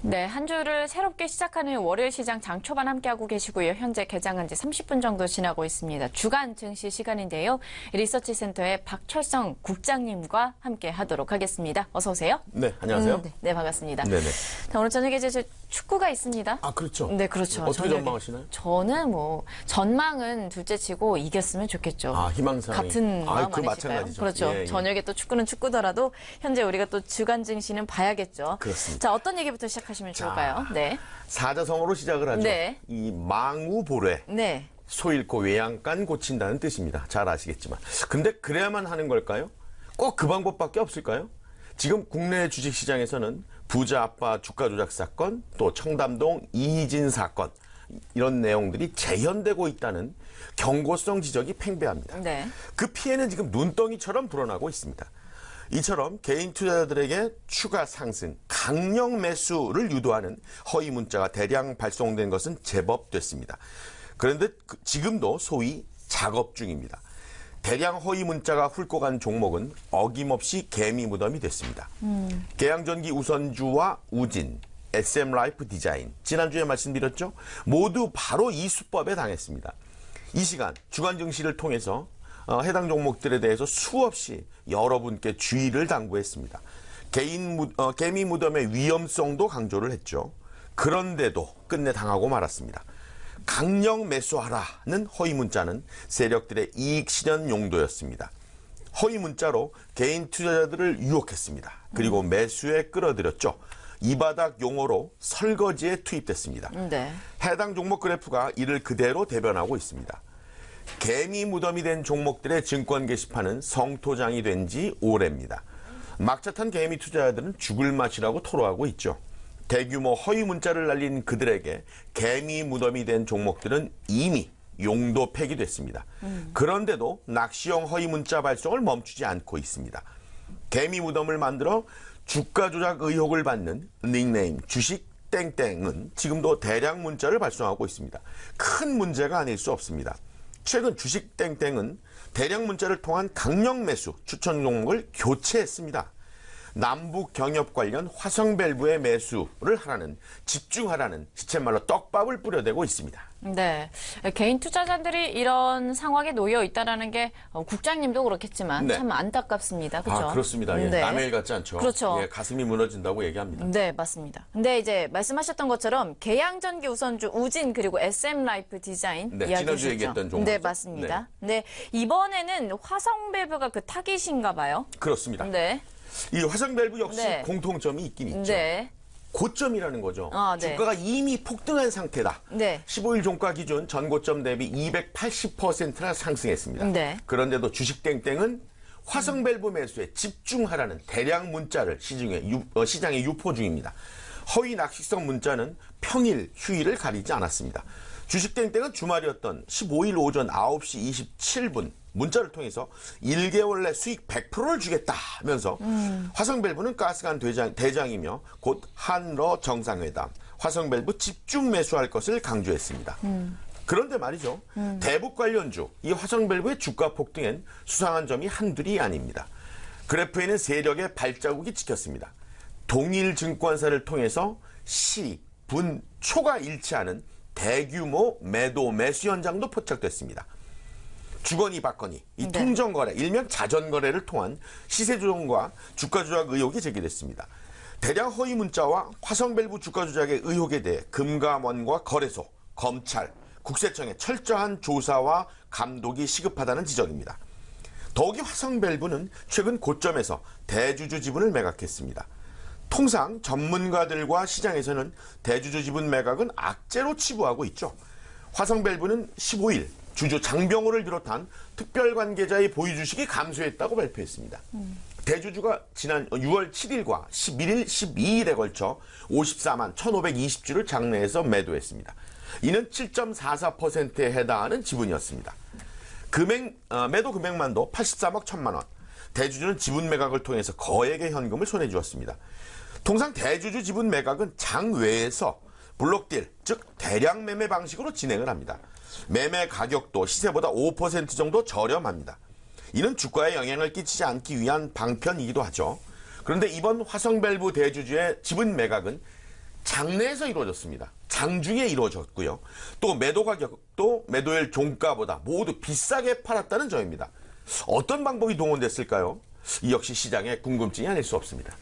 네, 한 주를 새롭게 시작하는 월요일 시장 장 초반 함께하고 계시고요. 현재 개장한 지 30분 정도 지나고 있습니다. 주간 증시 시간인데요. 리서치센터의 박철성 국장님과 함께 하도록 하겠습니다. 어서 오세요. 네, 안녕하세요. 네, 반갑습니다. 네네. 자, 오늘 저녁에 이제 축구가 있습니다. 아, 그렇죠. 네, 그렇죠. 어떻게 전망하시나요? 저는 전망은 둘째치고 이겼으면 좋겠죠. 아, 희망사항이. 같은 마음 그 아니실까요? 마찬가지죠. 그렇죠. 예, 예. 저녁에 또 축구는 축구더라도 현재 우리가 또 주간 증시는 봐야겠죠. 그렇습니다. 자, 어떤 얘기부터 시작하시면 좋을까요? 네. 사자성어로 시작을 하죠. 네. 이 망우보례. 네. 소 잃고 외양간 고친다는 뜻입니다. 잘 아시겠지만. 근데 그래야만 하는 걸까요? 꼭 그 방법밖에 없을까요? 지금 국내 주식시장에서는 부자 아빠 주가 조작 사건, 또 청담동 이희진 사건, 이런 내용들이 재현되고 있다는 경고성 지적이 팽배합니다. 네. 그 피해는 지금 눈덩이처럼 불어나고 있습니다. 이처럼 개인 투자자들에게 추가 상승, 강력 매수를 유도하는 허위 문자가 대량 발송된 것은 제법 됐습니다. 그런데 지금도 소위 작업 중입니다. 대량 허위 문자가 훑고 간 종목은 어김없이 개미 무덤이 됐습니다. 계양전기 우선주와 우진, SM라이프 디자인, 지난주에 말씀드렸죠? 모두 바로 이 수법에 당했습니다. 이 시간 주간 증시를 통해서 해당 종목들에 대해서 수없이 여러분께 주의를 당부했습니다. 개미 무덤의 위험성도 강조를 했죠. 그런데도 끝내 당하고 말았습니다. 강력 매수하라는 허위 문자는 세력들의 이익 실현 용도였습니다. 허위 문자로 개인 투자자들을 유혹했습니다. 그리고 매수에 끌어들였죠. 이 바닥 용어로 설거지에 투입됐습니다. 네. 해당 종목 그래프가 이를 그대로 대변하고 있습니다. 개미 무덤이 된 종목들의 증권 게시판은 성토장이 된 지 오래입니다. 막차 탄 개미 투자자들은 죽을 맛이라고 토로하고 있죠. 대규모 허위 문자를 날린 그들에게 개미 무덤이 된 종목들은 이미 용도 폐기됐습니다. 그런데도 낚시형 허위 문자 발송을 멈추지 않고 있습니다. 개미 무덤을 만들어 주가 조작 의혹을 받는 닉네임 주식 땡땡은 지금도 대량 문자를 발송하고 있습니다. 큰 문제가 아닐 수 없습니다. 최근 주식 땡땡은 대량 문자를 통한 강력 매수 추천 종목을 교체했습니다. 남북 경협 관련 화성밸브의 매수를 하라는, 집중하라는 시쳇말로 떡밥을 뿌려대고 있습니다. 네. 개인 투자자들이 이런 상황에 놓여 있다는 게 국장님도 그렇겠지만 네. 참 안타깝습니다. 그렇죠? 아, 그렇습니다. 예, 네. 남의 일 같지 않죠. 그렇죠. 예, 가슴이 무너진다고 얘기합니다. 네, 맞습니다. 근데 이제 말씀하셨던 것처럼 계양전기 우선주 우진 그리고 SM라이프 디자인 네, 이야기 지난주에 주셨죠. 얘기했던 종목이죠. 네, 맞습니다. 네. 이번에는 화성밸브가 그 타깃인가 봐요. 그렇습니다. 네. 이 화성밸브 역시 네. 공통점이 있긴 있죠. 네. 고점이라는 거죠. 아, 네. 주가가 이미 폭등한 상태다. 네. 15일 종가 기준 전고점 대비 280%나 상승했습니다. 네. 그런데도 주식 땡땡은 화성밸브 매수에 집중하라는 대량 문자를 시장에 유포 중입니다. 허위 낚시성 문자는 평일, 휴일을 가리지 않았습니다. 주식 땡땡은 주말이었던 15일 오전 9시 27분 문자를 통해서 1개월 내 수익 100%를 주겠다면서 화성밸브는 가스관 대장이며 곧 한러 정상회담, 화성밸브 집중 매수할 것을 강조했습니다. 그런데 말이죠. 대북 관련주, 이 화성밸브의 주가 폭등엔 수상한 점이 한둘이 아닙니다. 그래프에는 세력의 발자국이 찍혔습니다. 동일 증권사를 통해서 시, 분, 초가 일치하는 대규모 매도 매수 현장도 포착됐습니다. 주거니 받거니 이 네. 통정거래, 일명 자전거래를 통한 시세 조정과 주가 조작 의혹이 제기됐습니다. 대량 허위 문자와 화성밸브 주가 조작의 의혹에 대해 금감원과 거래소, 검찰, 국세청의 철저한 조사와 감독이 시급하다는 지적입니다. 더욱이 화성밸브는 최근 고점에서 대주주 지분을 매각했습니다. 통상 전문가들과 시장에서는 대주주 지분 매각은 악재로 치부하고 있죠. 화성밸브는 15일 주주 장병호를 비롯한 특별관계자의 보유 주식이 감소했다고 발표했습니다. 대주주가 지난 6월 7일과 11일, 12일에 걸쳐 54만 1,520주를 장내에서 매도했습니다. 이는 7.44%에 해당하는 지분이었습니다. 매도 금액만도 83억 1천만 원. 대주주는 지분 매각을 통해서 거액의 현금을 손에 쥐었습니다. 통상 대주주 지분 매각은 장외에서 블록딜, 즉 대량 매매 방식으로 진행을 합니다. 매매 가격도 시세보다 5% 정도 저렴합니다. 이는 주가에 영향을 끼치지 않기 위한 방편이기도 하죠. 그런데 이번 화성밸브 대주주의 지분 매각은 장내에서 이루어졌습니다. 장중에 이루어졌고요. 또 매도 가격도 매도일 종가보다 모두 비싸게 팔았다는 점입니다. 어떤 방법이 동원됐을까요? 이 역시 시장의 궁금증이 아닐 수 없습니다.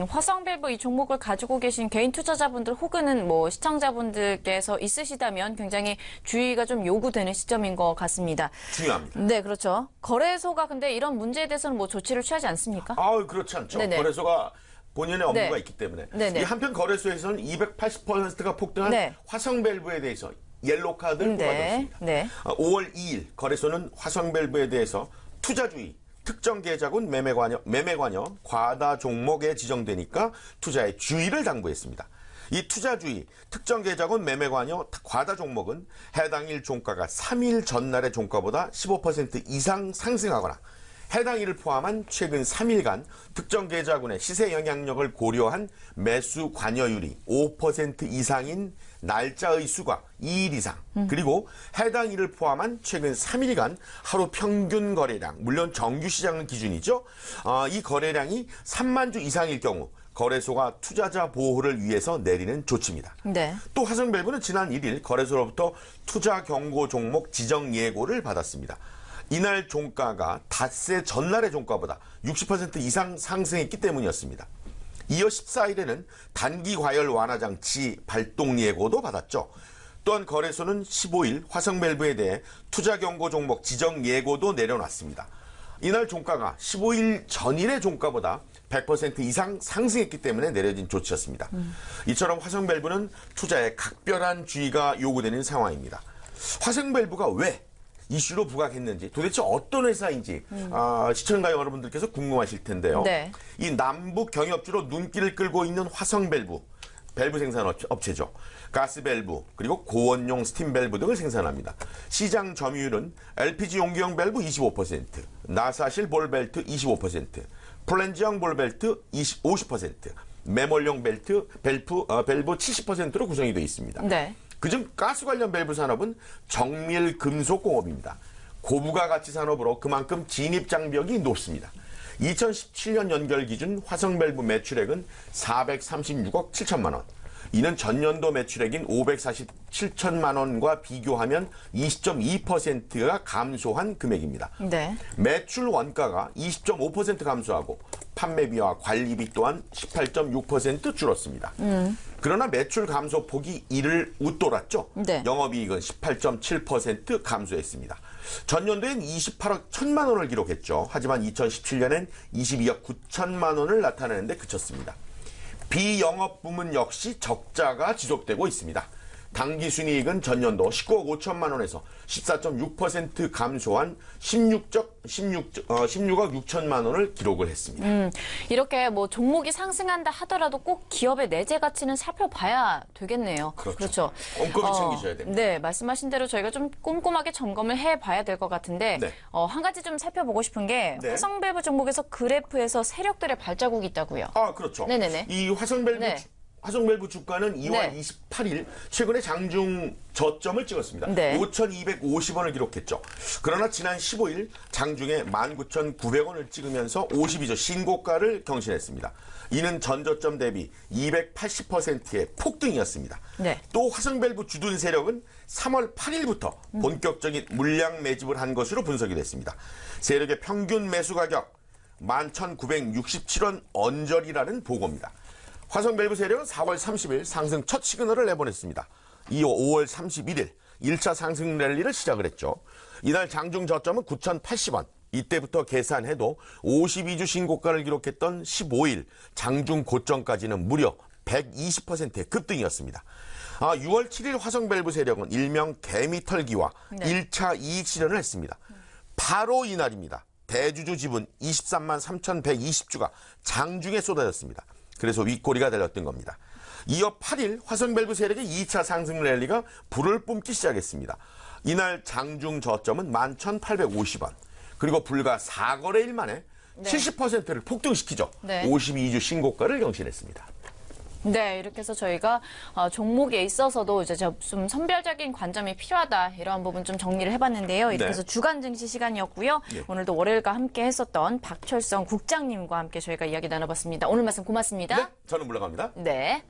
화성밸브 이 종목을 가지고 계신 개인 투자자분들 혹은 뭐 시청자분들께서 있으시다면 굉장히 주의가 좀 요구되는 시점인 것 같습니다. 중요합니다. 네, 그렇죠. 거래소가 근데 이런 문제에 대해서는 뭐 조치를 취하지 않습니까? 그렇지 않죠. 네네. 거래소가 본연의 업무가 네. 있기 때문에. 네네. 이 한편 거래소에서는 280%가 폭등한 네. 화성밸브에 대해서 옐로우 카드를 뽑아줬습니다. 네. 5월 2일 거래소는 화성밸브에 대해서 투자주의, 특정 계좌군 매매관여, 과다 종목에 지정되니까 투자에 주의를 당부했습니다. 이 투자주의, 특정 계좌군 매매관여, 과다 종목은 해당일 종가가 3일 전날의 종가보다 15% 이상 상승하거나 해당 일을 포함한 최근 3일간 특정 계좌군의 시세 영향력을 고려한 매수 관여율이 5% 이상인 날짜의 수가 2일 이상, 그리고 해당 일을 포함한 최근 3일간 하루 평균 거래량, 물론 정규 시장은 기준이죠. 이 거래량이 3만 주 이상일 경우 거래소가 투자자 보호를 위해서 내리는 조치입니다. 네. 또 화성밸브는 지난 1일 거래소로부터 투자 경고 종목 지정 예고를 받았습니다. 이날 종가가 닷새 전날의 종가보다 60% 이상 상승했기 때문이었습니다. 이어 14일에는 단기 과열 완화 장치 발동 예고도 받았죠. 또한 거래소는 15일 화성밸브에 대해 투자 경고 종목 지정 예고도 내려놨습니다. 이날 종가가 15일 전일의 종가보다 100% 이상 상승했기 때문에 내려진 조치였습니다. 이처럼 화성밸브는 투자에 각별한 주의가 요구되는 상황입니다. 화성밸브가 왜 이슈로 부각했는지, 도대체 어떤 회사인지 시청자 여러분들께서 궁금하실 텐데요. 네. 이 남북 경협주로 눈길을 끌고 있는 화성밸브, 밸브 생산 업체죠. 가스밸브, 그리고 고원용 스팀밸브 등을 생산합니다. 시장 점유율은 LPG 용기형 밸브 25%, 나사실 볼벨트 25%, 플랜지형 볼벨트 50%, 매몰용 밸브 70%로 구성이 되어 있습니다. 네. 그중 가스 관련 밸브 산업은 정밀 금속 공업입니다. 고부가 가치 산업으로 그만큼 진입 장벽이 높습니다. 2017년 연결 기준 화성밸브 매출액은 436억 7천만 원. 이는 전년도 매출액인 547천만 원과 비교하면 20.2%가 감소한 금액입니다. 네. 매출 원가가 20.5% 감소하고 판매비와 관리비 또한 18.6% 줄었습니다. 그러나 매출 감소 폭이 이를 웃돌았죠. 네. 영업이익은 18.7% 감소했습니다. 전년도엔 28억 1천만 원을 기록했죠. 하지만 2017년엔 22억 9천만 원을 나타내는데 그쳤습니다. 비영업 부문 역시 적자가 지속되고 있습니다. 당기순이익은 전년도 19억 5천만 원에서 14.6% 감소한 16억 6천만 원을 기록을 했습니다. 이렇게 뭐 종목이 상승한다 하더라도 꼭 기업의 내재 가치는 살펴봐야 되겠네요. 그렇죠. 꼼꼼히 챙기셔야 됩니다. 네, 말씀하신 대로 저희가 좀 꼼꼼하게 점검을 해봐야 될 것 같은데 네. 한 가지 좀 살펴보고 싶은 게 네. 화성밸브 종목에서 그래프에서 세력들의 발자국이 있다고요. 그렇죠. 네네네. 이 화성밸브 네. 화성밸브 주가는 2월 네. 28일 최근에 장중 저점을 찍었습니다. 네. 5,250원을 기록했죠. 그러나 지난 15일 장중에 19,900원을 찍으면서 52조 신고가를 경신했습니다. 이는 전저점 대비 280%의 폭등이었습니다. 네. 또 화성밸브 주둔 세력은 3월 8일부터 본격적인 물량 매집을 한 것으로 분석이 됐습니다. 세력의 평균 매수 가격 11,967원 언저리라는 보고입니다. 화성밸브 세력은 4월 30일 상승 첫 시그널을 내보냈습니다. 이어 5월 31일 1차 상승 랠리를 시작을 했죠. 이날 장중 저점은 9,080원. 이때부터 계산해도 52주 신고가를 기록했던 15일 장중 고점까지는 무려 120%의 급등이었습니다. 6월 7일 화성밸브 세력은 일명 개미털기와 1차 이익 실현을 했습니다. 바로 이날입니다. 대주주 지분 23만 3,120주가 장중에 쏟아졌습니다. 그래서 윗꼬리가 달렸던 겁니다. 이어 8일 화성밸브 세력의 2차 상승 랠리가 불을 뿜기 시작했습니다. 이날 장중 저점은 11,850원. 그리고 불과 4거래일 만에 70%를 폭등시키죠. 52주 신고가를 경신했습니다. 네, 이렇게 해서 저희가 종목에 있어서도 이제 좀 선별적인 관점이 필요하다 이러한 부분 좀 정리를 해봤는데요. 이렇게 해서 주간 증시 시간이었고요. 오늘도 월요일과 함께 했었던 박철성 국장님과 함께 저희가 이야기 나눠봤습니다. 오늘 말씀 고맙습니다. 네, 저는 물러갑니다. 네.